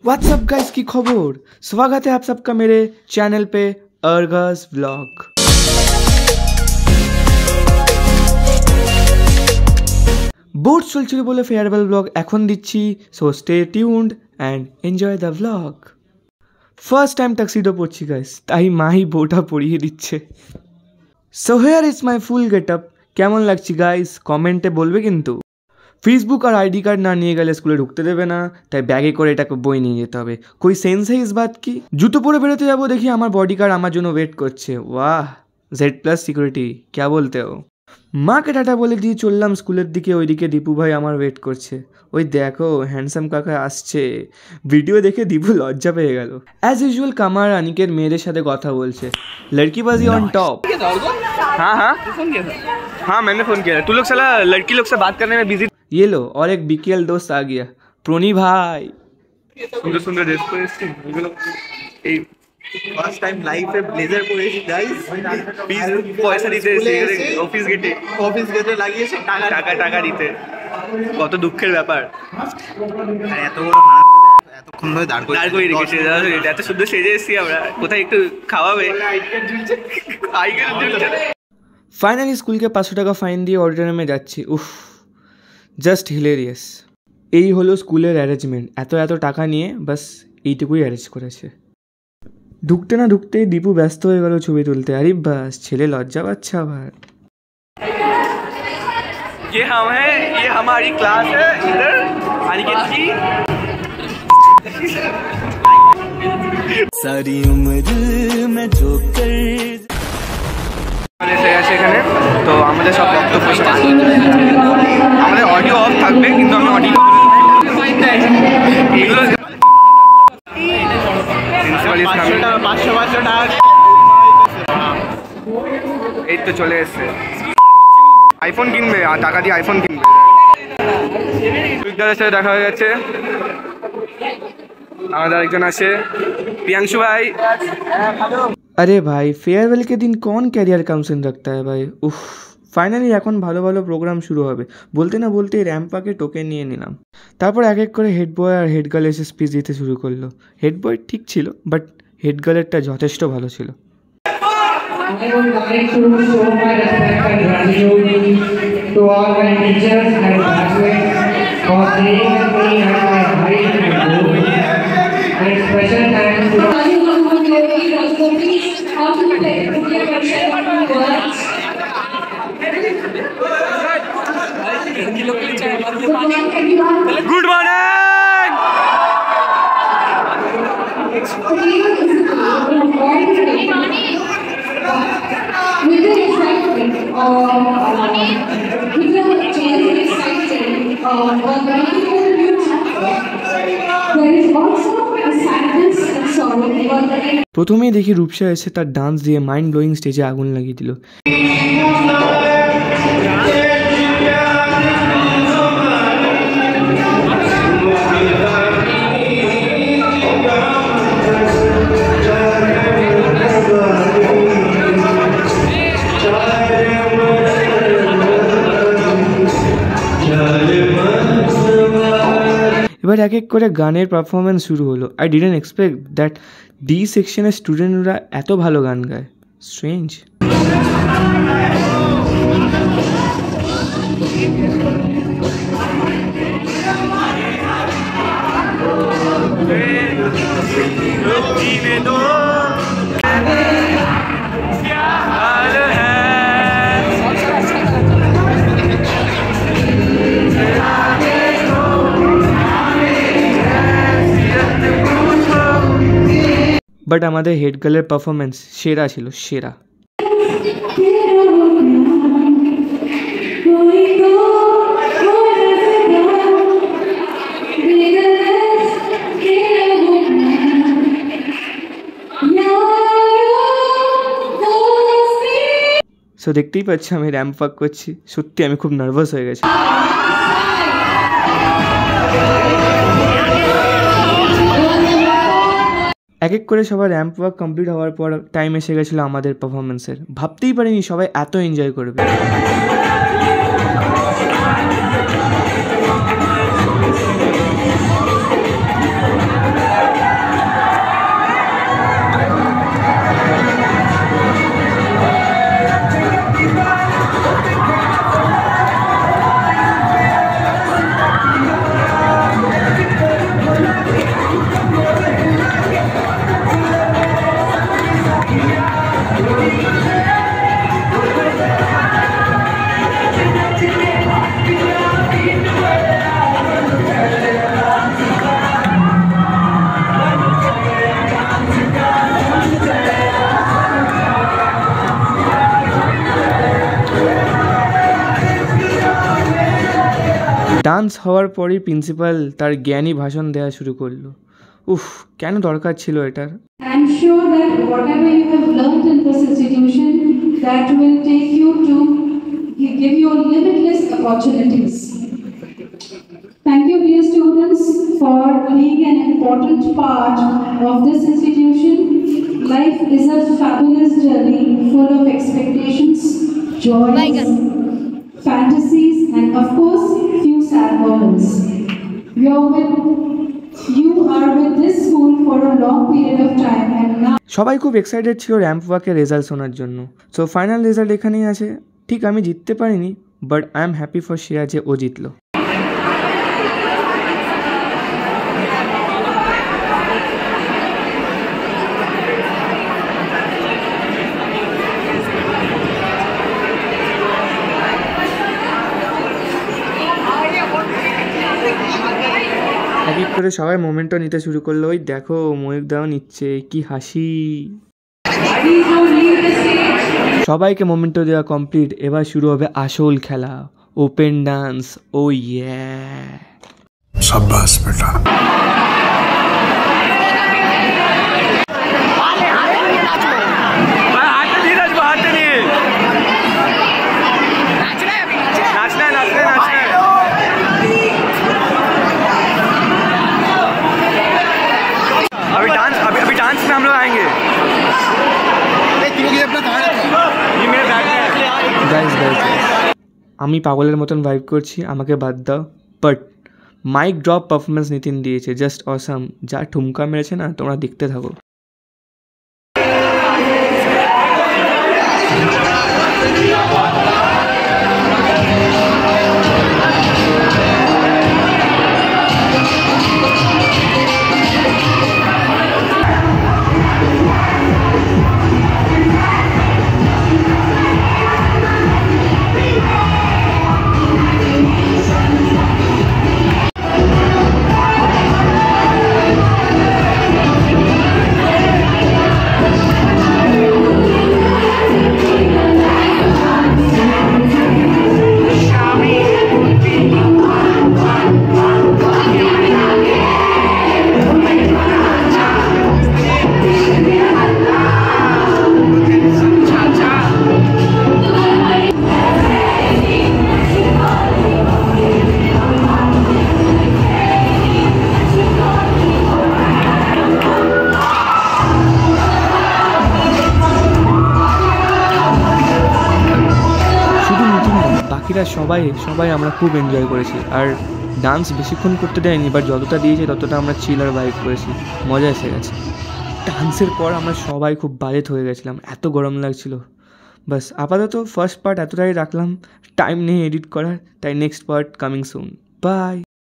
WhatsApp guys की खबर। स्वागत है आप सबका मेरे चैनल पे अर्गस व्लॉग। बोर्ड चलছিল বলে ফেয়ারওয়েল ব্লগ এখন দিচ্ছি, so stay tuned and enjoy the blog. First time tuxedo পড়ছি গাইস, তাই মাই বউটা পরিয়ে দিচ্ছে। So here is my full get up. কেমন লাগছে গাইস কমেন্টে বলবে কিন্তু। ফেসবুক আর আইডি কার্ড না নিয়ে গেলে স্কুলে ঢুকতে দেবে না, তাই ব্যাগে করে এটাকে বই নিয়ে যেতে হবে। কোই সেন্স है इस बात की? জুতো পরে বেরোতে যাবো, দেখি আমার বডি গার্ড আমার জন্য ওয়েট করছে। ওয়াহ, Z+ সিকিউরিটি, क्या बोलते हो? মাকে টাটা বলে দিয়ে চললাম স্কুলের দিকে। ওইদিকে দীপু ভাই আমার ওয়েট করছে। ওই দেখো হ্যান্ডসাম কাকা আসছে। ভিডিও দেখে দীপু লজ্জা পেয়ে গেল। অ্যাজ ইউজুয়াল কামার अनिकेत मेरे साथ কথা বলছে। लड़कीबाजी ऑन टॉप। हाँ हाँ हाँ मैंने फोन किया। तू लोग साला लड़की लोग से बात करने में बिजी। ये लो और एक BKL दोस्त आ गया, प्रोनी भाई। सुंदर सुंदर ड्रेस পরেছি। এই ফার্স্ট টাইম লাইফে ব্লেজার পরেছি গাইস। প্লিজ পয়সা দিতে অফিস গেটে লাগিয়েছে টাকা দিতে। কত দুঃখের ব্যাপার। এত বড় এতক্ষণ ধরে দাঁড় করে রেখেছে। এত সুন্দর সেজে এসেছি আমরা, কোথায় একটু খাওয়াবে। ফাইনালি স্কুলকে 500 টাকা ফাইন দিয়ে অডিটোরিয়ামে যাচ্ছি। উফ, জাস্ট হিলেরিয়াস। এই হলো স্কুলের অ্যারেঞ্জমেন্ট। এত টাকা নিয়ে বাস এইটুকুই অ্যারেঞ্জ করেছে। ঢুকতে না ঢুকতেই দীপু ব্যস্ত হয়ে গেল ছবি তুলতে। আরে বাস, ছেলে লজ্জা পাচ্ছে আবার। ये हम हैं, ये हमारी क्लास है। इधर अनिकेत की सारी उम्र में जो कर সেখানে তো আমাদের সব বক্তব্য আমাদের অডিও অফ থাকবে, কিন্তু আমি অডিও এগুলো 500 টাকা এই তো চলে এসছে। আইফোন কিনবে আর টাকা দিয়ে আইফোন কিনবে। বিদ্যালয়ের সাথে দেখা হয়ে গেছে। আমাদের একজন আছে प्रियांशु भाई। अरे भाई फेयरवेल के दिन कौन कैरियर काउंसिल रखता है भाई। उफ, ফাইনালি এখন ভালো ভালো প্রোগ্রাম শুরু হবে। বলতে না বলতে র্যাম্পাকে টোকেন নিয়ে নিলাম। তারপর এক এক করে হেড বয় আর হেড গার্ল এসে স্পিচ দিতে শুরু করলো। হেড বয় ঠিক ছিল, বাট হেড গার্লেরটা যথেষ্ট ভালো ছিল। I would like to show my respect and gratitude to all my teachers and classmates for staying with me at my height and growth. And special thanks to Good morning. With the excitement with the change excitement of going to a new chapter, there is also a sadness and sorrow about the end. প্রথমেই দেখি রূপসা এসে তার dance দিয়ে mind blowing স্টেজে আগুন লাগিয়ে দিল। এবার এক এক করে গানের পারফরমেন্স শুরু হলো। I didn't expect that D সেকশনের স্টুডেন্টরা এত ভালো গান গায়। স্ট্রেঞ্জ। বাট আমাদের হেড গার্লের পারফরমেন্স সেরা ছিল, সেরা। সো দেখতেই পাচ্ছি আমি র্যাম্প ওয়াক করছি। সত্যি আমি খুব নার্ভাস হয়ে গেছি। এক এক করে সবার র্যাম্প ওয়াক কমপ্লিট হওয়ার পর টাইম এসে গেছিলো আমাদের পারফরমেন্সের। ভাবতেই পারিনি সবাই এত এনজয় করবে। ডান্স হওয়ার পরই প্রিন্সিপাল তার জ্ঞানী ভাষণ দেওয়া শুরু করলো। উফ, কেন দরকার ছিল এটার? I'm sure that whatever you have learned in this institution, that will take you to give you limitless opportunities. Thank you, dear students, for being an important part of this institution. Life is a fabulous journey full of expectations, joys, fantasies, and of course, few sad moments. You are with this school for a long period of time, and now সবাই খুব excited ছিল ramp ওয়াকের result শোনার জন্য। So final result এখানেই আছে। ঠিক আমি জিততে পারিনি, but I am happy for Shreya যে ও জিতলো। এক এক করে সবাই মোমেন্টও নিতে শুরু করলো। ওই দেখো ময়ূর দাও নিচ্ছে, কি হাসি। সবাইকে মোমেন্টো দেওয়া কমপ্লিট। এবার শুরু হবে আসল খেলা, ওপেন ডান্স। ও ইয়ে, शाबाश बेटा। अभी डांस में हम लोग आएंगे। আমি পাগলের মতন ভাইব করছি, আমাকে বাদ দাও। But mike drop performance Nitin দিয়েছে, জাস্ট অসাম। যা ঠুমকা মেরেছে না, তোমরা দেখতে থাকো। বাকিরা সবাই আমরা খুব এনজয় করেছি। আর ডান্স বেশিক্ষণ করতে দেয়নি, বাট যতটা দিয়েছে ততটা আমরা চিল আর ভাইব করেছি, মজা এসে গেছে। ডান্সের পর আমরা সবাই খুব বাজেট হয়ে গেছিলাম, এত গরম লাগছিল। বাস আপাতত ফার্স্ট পার্ট এতটাই রাখলাম, টাইম নেই এডিট করার, তাই next part coming soon. By.